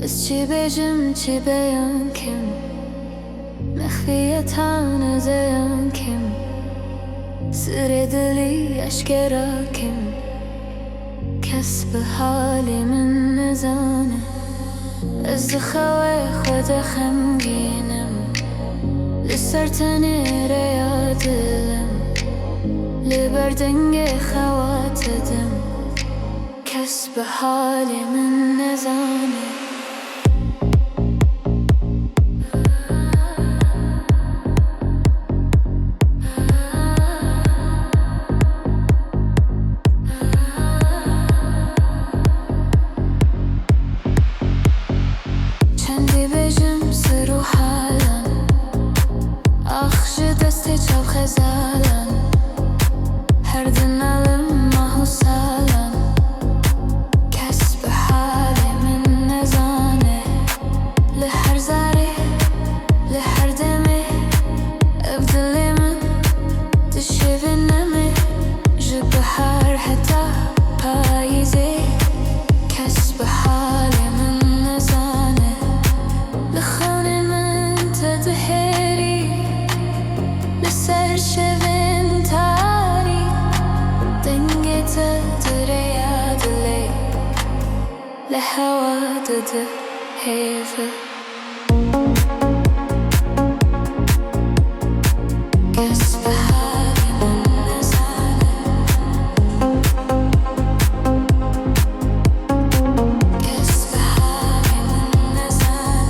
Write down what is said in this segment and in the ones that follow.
از چی بجم چی بیان کم مخفیتان از ایان کم سر دلی اشکرا کم کس به حالی من نزانه از خواه خود خمگینم لسر تنیره یادلم لبردنگ خواتدم کس به حالی من نزانه چاو خزالن هر دنالم ماهو سالن کس به حال من نزانه لحر زاره لحر دمه ابدلی من تشیوی نمه جب هر حتا پاییزه کس به حال من نزانه لخون من تدهری سر شوین تاری دنگی تدره یادلی لحوا دده حیفه کس به حالی من نزانه کس به حالی من نزانه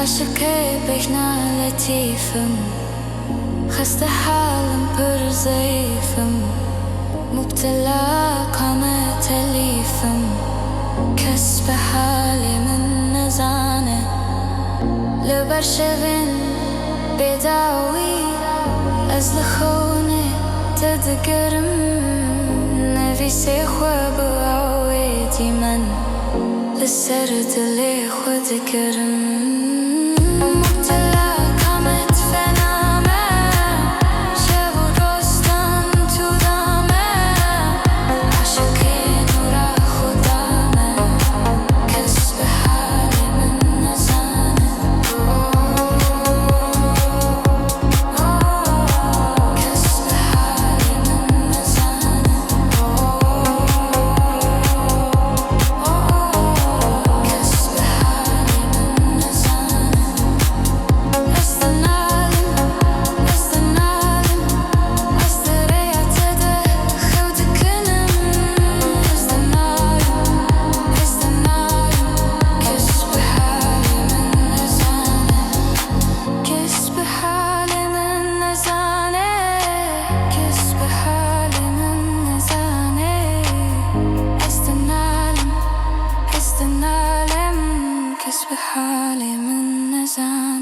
عاشقی بهنا لطیفم خسته حالم پر ضعیفم مبتلا کام تلیفم کس به حالی من نزانه لبر شوین بداوی از لخونه تدگرم نویسی خواب آویدی من لسر دلی خود گرم حالي من نزان